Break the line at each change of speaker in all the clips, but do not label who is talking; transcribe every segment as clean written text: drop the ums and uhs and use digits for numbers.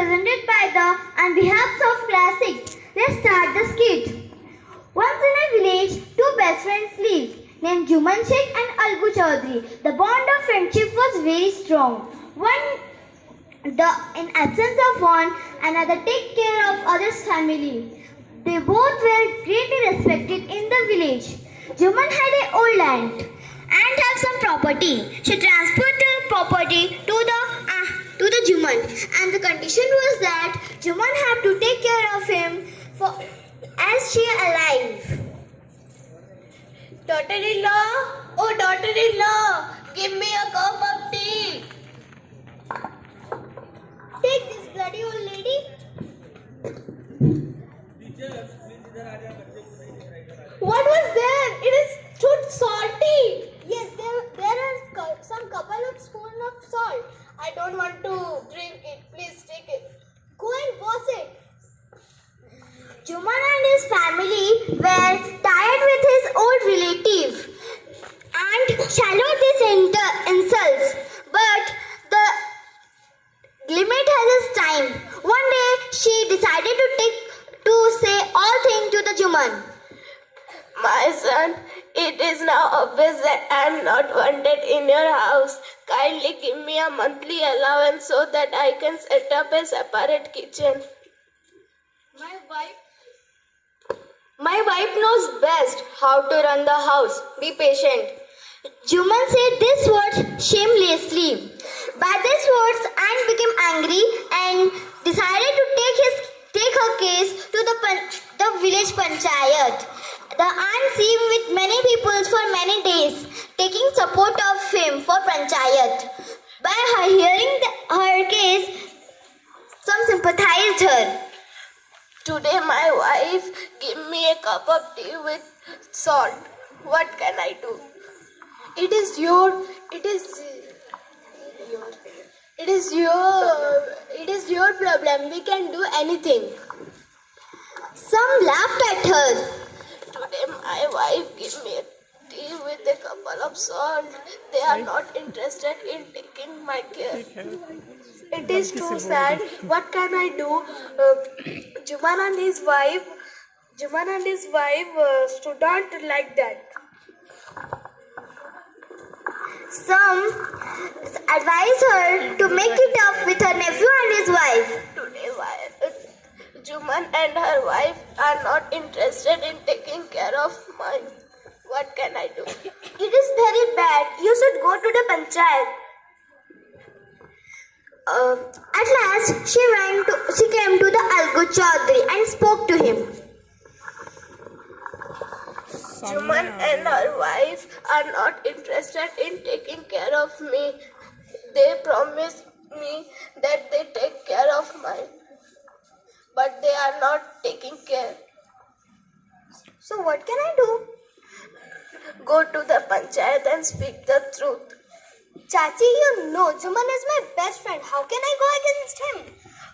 presented by the On behalf of Class 6. Let's start the skit. Once in a village, two best friends lived, named Juman Sheikh and Algu Chaudhary. The bond of friendship was very strong. In absence of one another, take care of others' family. They both were greatly respected in the village. Juman had an old land and have some property. She transferred the property to the Juman, and the condition was that Juman had to take care of him as she alive.
Daughter-in-law, oh daughter-in-law, give me a cup of tea.
Take this bloody old lady.
What was there? It is too salty.
Yes, there are some couple of spoons of salt.
I don't want to drink it. Please take it.
Go and wash it. Juman and his family were tired with his old relative and shallowed these insults. But the limit has its time. One day she decided to say all things to the Juman.
My son, it is now obvious that I am not wanted in your house. Kindly give me a monthly allowance so that I can set up a separate kitchen.
My wife knows best how to run the house. Be patient. Juman said these words shamelessly. By these words, Anne became angry and decided to take her case to the village panchayat. The aunt seemed with many people for many days, taking support of him for panchayat. By her hearing her case, some sympathized her.
Today my wife give me a cup of tea with salt. What can I do? It is your problem. We can do anything.
Some laughed at her.
Today my wife give me a tea with a couple of salt. They are not interested in taking my care. It is too sad. What can I do? Juman and his wife stood out like that.
Some advised her to make it up with her nephew and his wife.
Today, Juman and her wife are not interested in taking care of mine. What can I do?
It is very bad. You should go to the panchayat. At last, she came to the Algu Chaudhary and spoke to him.
Juman and her wife are not interested in taking care of me. They promised me that they take care of mine, but they are not taking care.
So what can I do?
Go to the panchayat and speak the truth.
Chachi, you know Juman is my best friend. How can I go against him?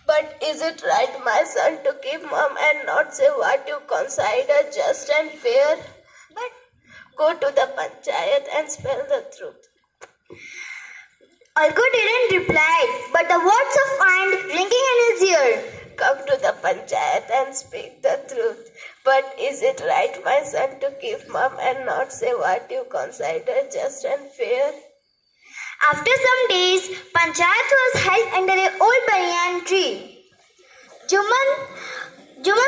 But is it right, my son, to keep mum and not say what you consider just and fair?
But
go to the panchayat and spell the truth.
Algu didn't reply, but the words of aunt ringing in his ear.
Come to the panchayat and speak the truth. But is it right, my son, to keep mum and not say what you consider just and fair?
After some days, panchayat was held under an old banyan tree. Juman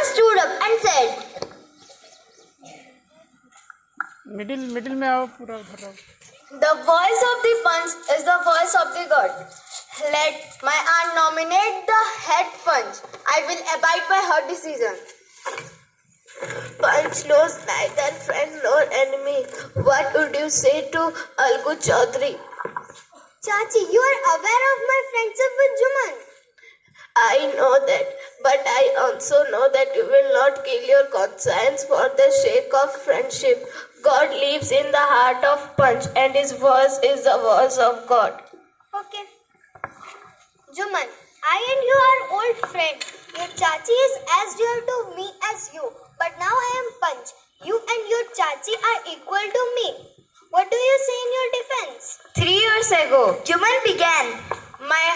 stood up and said,
middle में आओ पूरा उधर आओ.
The voice of the punch is the voice of the god. Let my aunt nominate the head punch. I will abide by her decision.
Punch knows neither friend nor enemy. What would you say to Algu Chaudhary?
Chachi, you are aware of my friendship with Juman.
I know that, but I also know that you will not kill your conscience for the sake of friendship. God lives in the heart of Punch, and his voice is the voice of God.
Okay. Juman, I and you are old friends. Your Chachi is as dear to me as you. But now I am Punch. You and your Chachi are equal to me. What do you say in your defense? 3 years ago, Juman began. My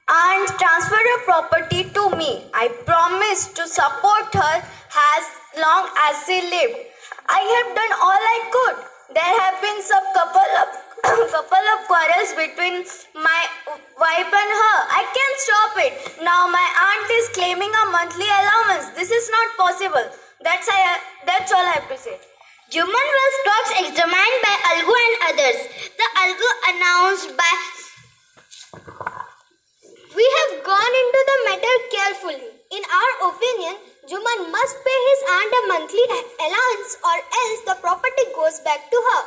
aunt transferred her property to me. I promised to support her as long as she lived. I have done all I could. There have been some couple of quarrels between my wife and her. I can't stop it. Now my aunt is claiming a monthly allowance. This is not possible. That's all I have to say.
Juman was talks examined by Algu and others. The Algu announced by
We have gone into the matter carefully. In our opinion, Juman must pay his aunt a monthly allowance or else the property goes back to her.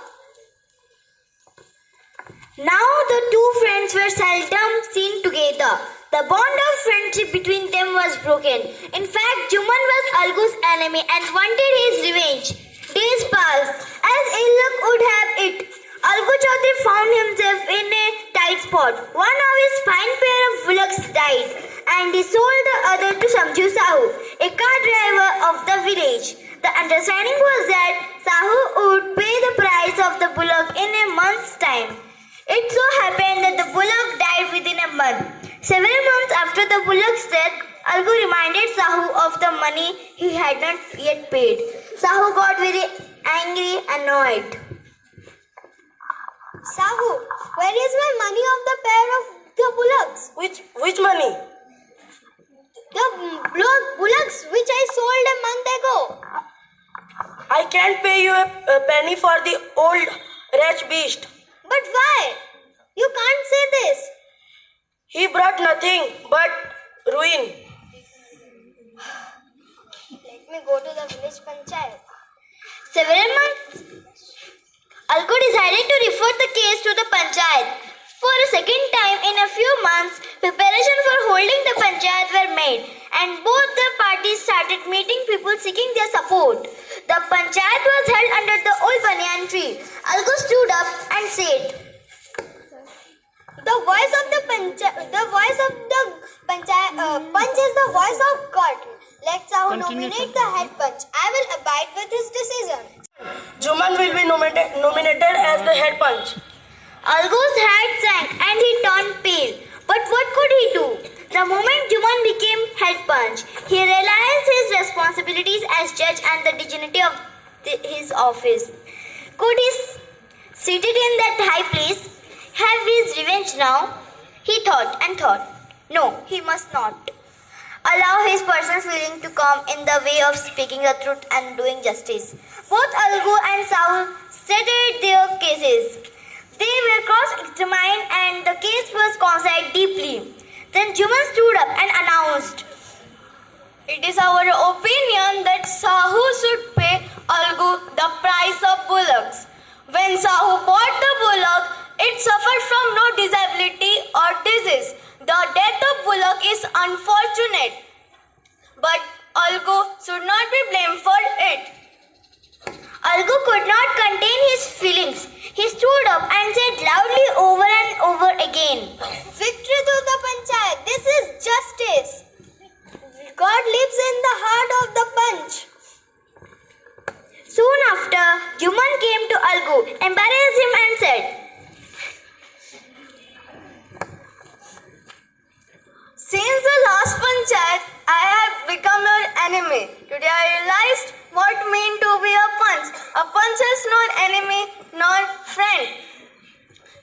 Now the two friends were seldom seen together. The bond of friendship between them was broken. In fact, Juman was Algu's enemy and wanted his revenge. Days passed. As ill luck would have it, Algu Chaudhary found himself in a tight spot. One of his fine pair of bullocks died and he sold the other to Samju Sahu, a car driver of the village. The understanding was that Sahu would pay the price of the bullock in a month's time. It so happened that the bullock died within a month. Several months after the bullock's death, Algu reminded Sahu of the money he had not yet paid. Sahu got very angry and annoyed.
Sahu, where is my money of the pair of the bullocks?
Which money?
The bullocks which I sold a month ago.
I can't pay you a penny for the old wretched beast.
But why? You can't say this.
He brought nothing but ruin.
Let me go to the village panchayat.
Several months, Algu decided to refer the case to the panchayat. For a second time in a few months, preparations for holding the panchayat were made and both the parties started meeting people seeking their support. The panchayat was held under the old banyan tree. Algu stood up and said,
The voice of the punch is the voice of God. Let Sahu nominate the head punch. I will abide with his decision.
Juman will be nominated as the head punch.
Algu's head sank and he turned pale. But what could he do? The moment Juman became head punch, he realized his responsibilities as judge and the dignity of his office. Could he, seated in that high place, have his revenge now? He thought and thought. No, he must not. Allow his personal feeling to come in the way of speaking the truth and doing justice. Both Algu and Sahu stated their cases. They were cross-examined and the case was considered deeply. Then Juman stood up and announced,
It is our opinion that Sahu should pay Algu the price of bullocks. When Sahu bought the bullock, it suffered from no disability or disease. The death of bullock is unfortunate, but Algu should not be blamed for it.
Algu could not contain his feelings. He stood up and said loudly over and over again,
Victory to the panchayat. This is justice. God lives in the heart of the punch.
Soon after, Juman came to Algu, embarrassed him and said,
Since the last panchayat, I have become your enemy. Today I realized what it means to be a punch. A punch is not enemy, nor friend.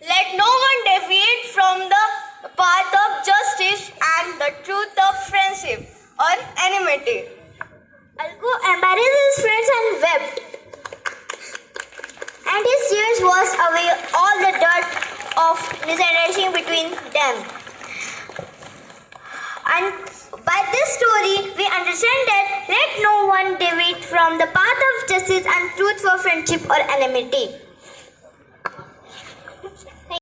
Let no one deviate from the path of justice and the truth of friendship or enmity.
Algu embarrassed his friends and wept. And his tears washed away all the dirt of misunderstanding between them. And by this story, we understand that let no one deviate from the path of justice and truth for friendship or enmity.